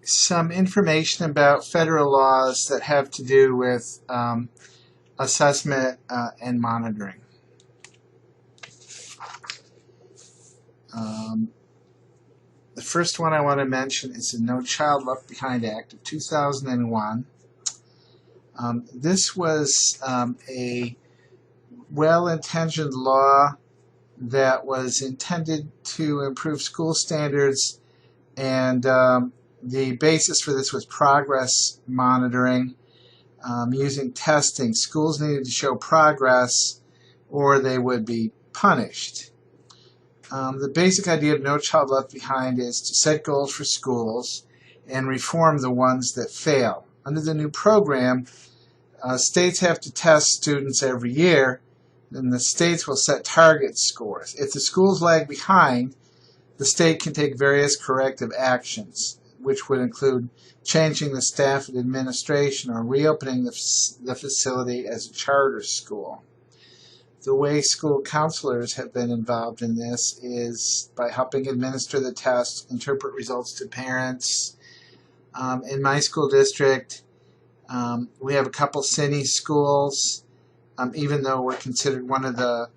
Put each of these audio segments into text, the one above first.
some information about federal laws that have to do with assessment and monitoring. The first one I want to mention is the No Child Left Behind Act of 2001. This was a well-intentioned law that was intended to improve school standards, and the basis for this was progress monitoring. Using testing, schools needed to show progress or they would be punished. The basic idea of No Child Left Behind is to set goals for schools and reform the ones that fail. Under the new program, states have to test students every year, and the states will set target scores. If the schools lag behind, the state can take various corrective actions, which would include changing the staff and administration or reopening the facility as a charter school. The way school counselors have been involved in this is by helping administer the tests, interpret results to parents. In my school district, we have a couple CINI schools, even though we're considered one of the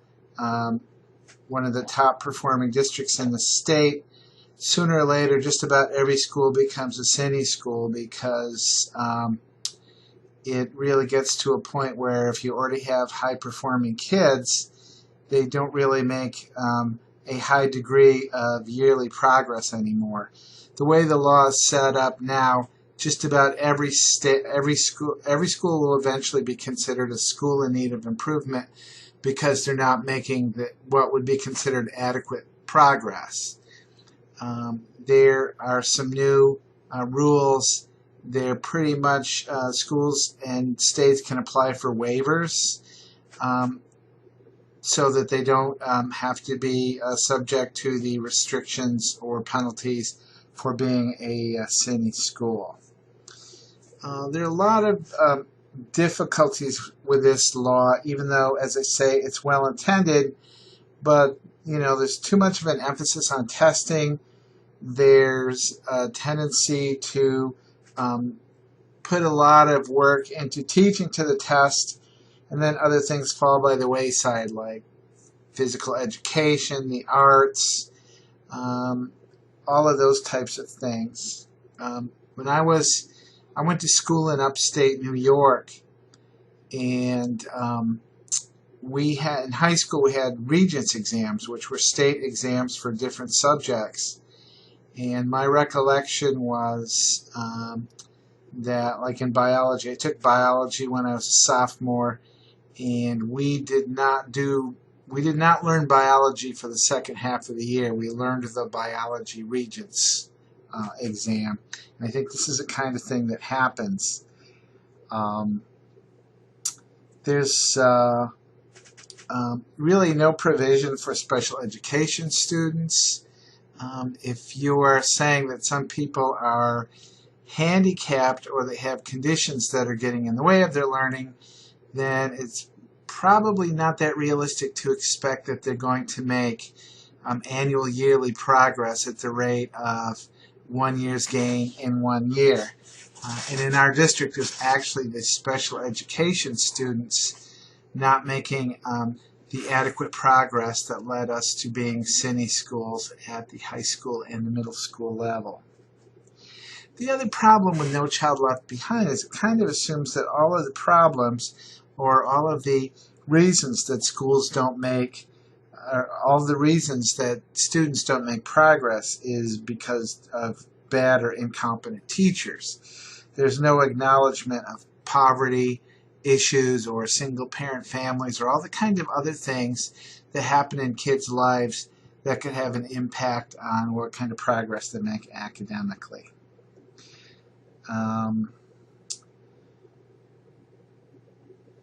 top performing districts in the state. Sooner or later, just about every school becomes a CINI school because it really gets to a point where if you already have high-performing kids, they don't really make a high degree of yearly progress anymore. The way the law is set up now, just about every school will eventually be considered a school in need of improvement because they're not making what would be considered adequate progress. There are some new rules. They're pretty much schools and states can apply for waivers so that they don't have to be subject to the restrictions or penalties for being a CINI school. There are a lot of difficulties with this law, even though, as I say, it's well intended, but there's too much of an emphasis on testing. There's a tendency to put a lot of work into teaching to the test, and then other things fall by the wayside, like physical education, the arts, all of those types of things. When I went to school in upstate New York, and in high school we had Regents exams, which were state exams for different subjects. And my recollection was that, like in biology, I took biology when I was a sophomore, and we did not learn biology for the second half of the year. We learned the biology Regents exam, and I think this is the kind of thing that happens. There's really no provision for special education students. If you are saying that some people are handicapped or they have conditions that are getting in the way of their learning, then it's probably not that realistic to expect that they're going to make annual yearly progress at the rate of 1 year's gain in 1 year. And in our district, there's actually the special education students not making the adequate progress that led us to being CINI schools at the high school and the middle school level. The other problem with No Child Left Behind is it kind of assumes that all of the problems or all of the reasons that schools don't make, or all the reasons that students don't make progress is because of bad or incompetent teachers. There's no acknowledgement of poverty issues or single-parent families or all the kind of other things that happen in kids' lives that could have an impact on what kind of progress they make academically.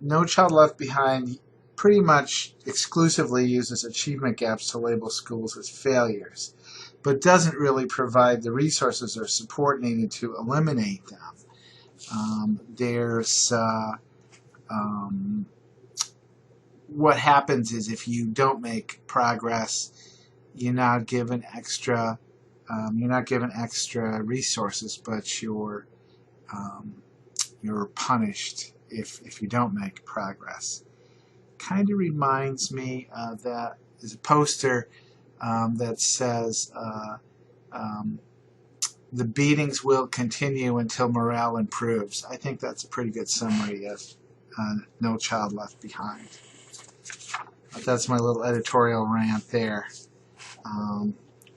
No Child Left Behind pretty much exclusively uses achievement gaps to label schools as failures, but doesn't really provide the resources or support needed to eliminate them. What happens is if you don't make progress, you're not given extra you're not given extra resources, but you're punished if you don't make progress. Kind of reminds me that there's a poster that says the beatings will continue until morale improves. I think that's a pretty good summary of No Child Left Behind. But that's my little editorial rant there.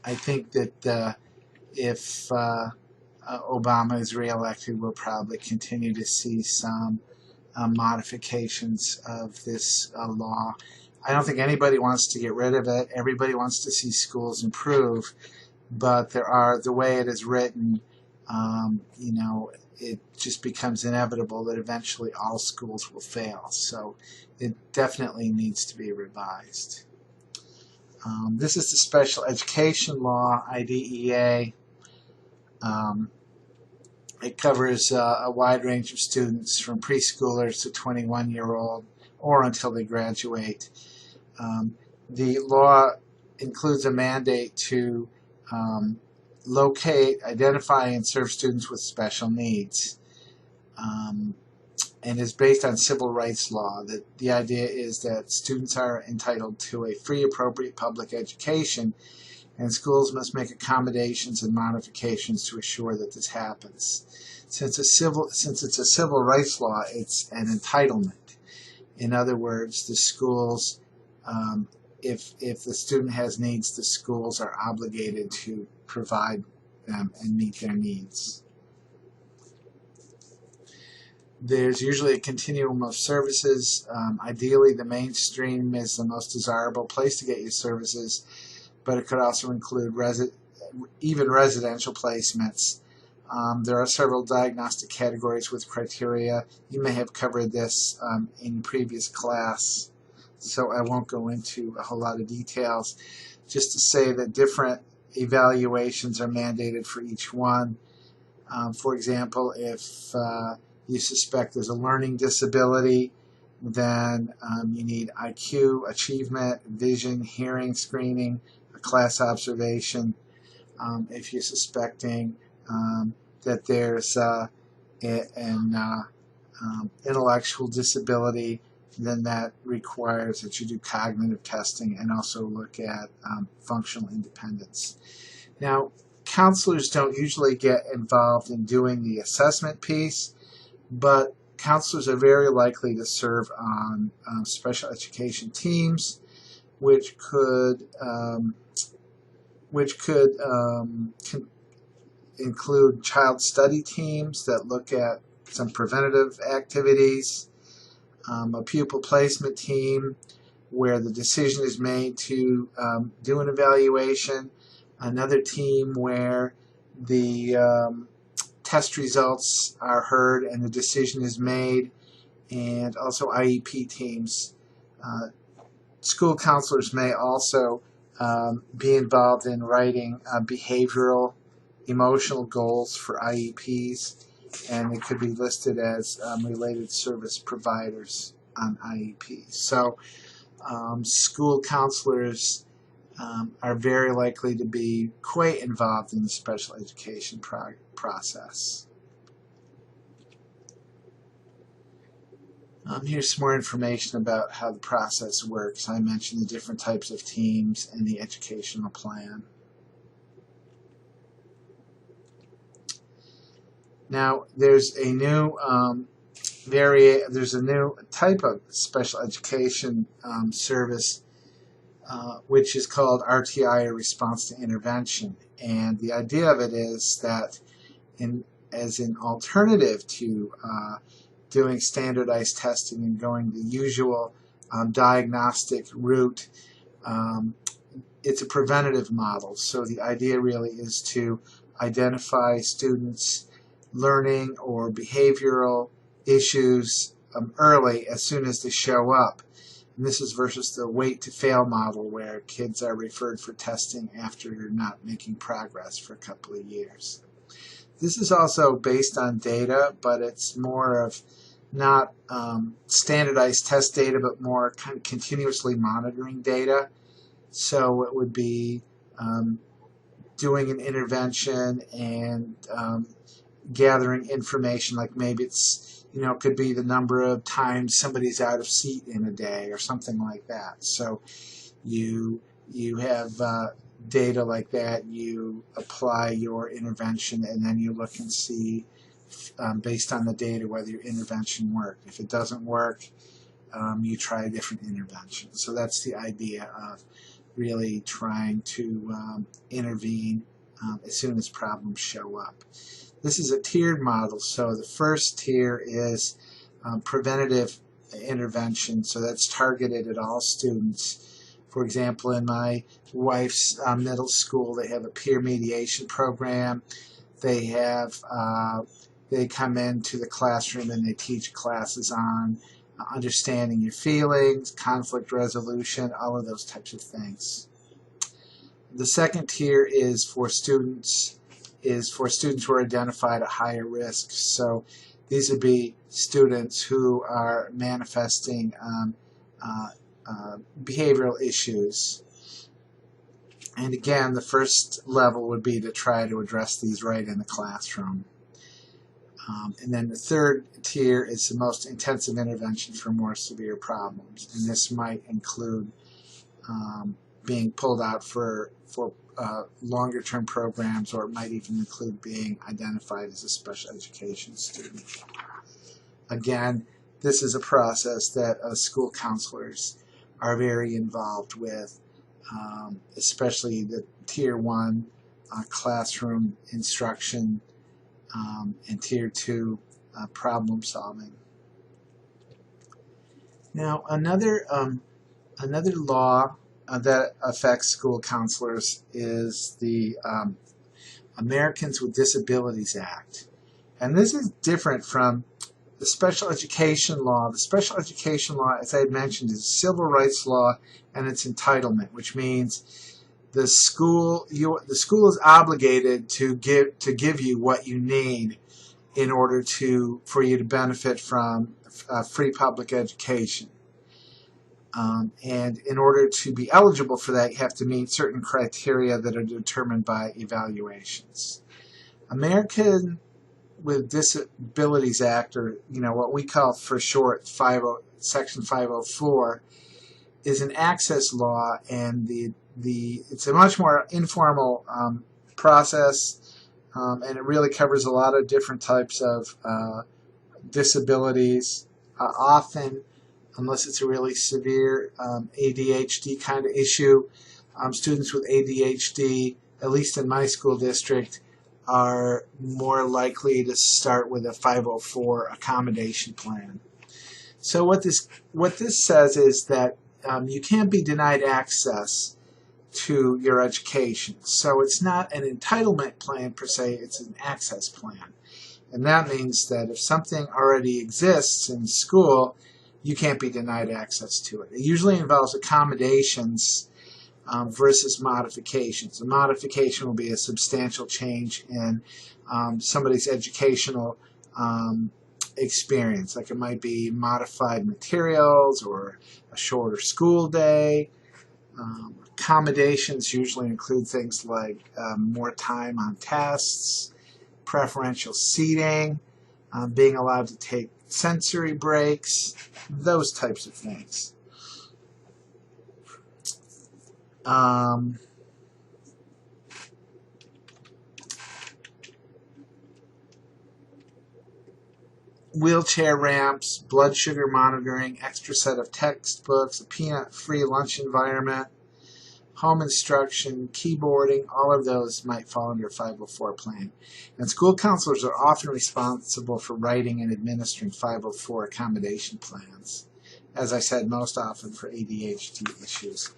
I think that if Obama is reelected, we'll probably continue to see some modifications of this law. I don't think anybody wants to get rid of it. Everybody wants to see schools improve, but the way it is written, it just becomes inevitable that eventually all schools will fail. So it definitely needs to be revised. This is the Special Education Law, IDEA. It covers a wide range of students from preschoolers to 21-year-old or until they graduate. The law includes a mandate to locate, identify, and serve students with special needs, and is based on civil rights law. The idea is that students are entitled to a free, appropriate public education, and schools must make accommodations and modifications to assure that this happens. Since it's a civil rights law, it's an entitlement. In other words, the schools, if the student has needs, the schools are obligated to provide them and meet their needs. There's usually a continuum of services. Ideally, the mainstream is the most desirable place to get your services, but it could also include even residential placements. There are several diagnostic categories with criteria. You may have covered this in previous class, so I won't go into a whole lot of details. Just to say that different evaluations are mandated for each one. For example, if you suspect there's a learning disability, then you need IQ, achievement, vision, hearing screening, a class observation. If you're suspecting that there's an intellectual disability, then that requires that you do cognitive testing and also look at functional independence. Now, counselors don't usually get involved in doing the assessment piece, but counselors are very likely to serve on special education teams, which could include child study teams that look at some preventative activities, a pupil placement team where the decision is made to do an evaluation, another team where the test results are heard and the decision is made, and also IEP teams. School counselors may also be involved in writing behavioral, emotional goals for IEPs, and they could be listed as related service providers on IEPs. So school counselors are very likely to be quite involved in the special education process. Here's some more information about how the process works. I mentioned the different types of teams and the educational plan. Now, there's a new type of special education service which is called RTI, or Response to Intervention. And the idea of it is that as an alternative to doing standardized testing and going the usual diagnostic route, it's a preventative model. So the idea really is to identify students' learning or behavioral issues early, as soon as they show up. And this is versus the wait to fail model, where kids are referred for testing after you're not making progress for a couple of years. This is also based on data, but it's more of not standardized test data, but more kind of continuously monitoring data. So it would be doing an intervention and gathering information, like maybe it's, it could be the number of times somebody's out of seat in a day or something like that. So you have data like that, you apply your intervention, and then you look and see, based on the data, whether your intervention worked. If it doesn't work, you try a different intervention. So that's the idea of really trying to intervene as soon as problems show up. This is a tiered model. So the first tier is preventative intervention. So that's targeted at all students. For example, in my wife's middle school, they have a peer mediation program. They have they come into the classroom and they teach classes on understanding your feelings, conflict resolution, all of those types of things. The second tier is for students who are identified at higher risk. So these would be students who are manifesting behavioral issues. And again, the first level would be to try to address these right in the classroom. And then the third tier is the most intensive intervention for more severe problems. And this might include being pulled out for longer-term programs, or it might even include being identified as a special education student. Again, this is a process that school counselors are very involved with, especially the Tier 1 classroom instruction and Tier 2 problem solving. Now, another law that affects school counselors is the Americans with Disabilities Act. And this is different from the special education law. The special education law, as I had mentioned, is a civil rights law, and it's entitlement, which means the school is obligated to give you what you need in order for you to benefit from free public education. And in order to be eligible for that, you have to meet certain criteria that are determined by evaluations. American with Disabilities Act, or what we call for short Section 504, is an access law, and it's a much more informal process, and it really covers a lot of different types of disabilities. Often, unless it's a really severe ADHD kind of issue, students with ADHD, at least in my school district, are more likely to start with a 504 accommodation plan. So what this says is that you can't be denied access to your education. So it's not an entitlement plan per se, it's an access plan. And that means that if something already exists in school, you can't be denied access to it. It usually involves accommodations versus modifications. A modification will be a substantial change in somebody's educational experience. Like it might be modified materials or a shorter school day. Accommodations usually include things like more time on tests, preferential seating, being allowed to take sensory breaks, those types of things. Wheelchair ramps, blood sugar monitoring, extra set of textbooks, a peanut-free lunch environment, home instruction, keyboarding, all of those might fall under a 504 plan. And school counselors are often responsible for writing and administering 504 accommodation plans. As I said, most often for ADHD issues.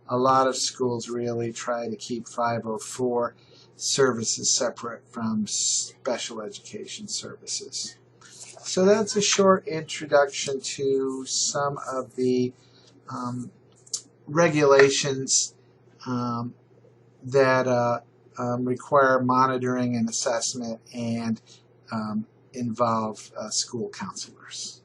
A lot of schools really try to keep 504 services separate from special education services. So that's a short introduction to some of the regulations that require monitoring and assessment and involve school counselors.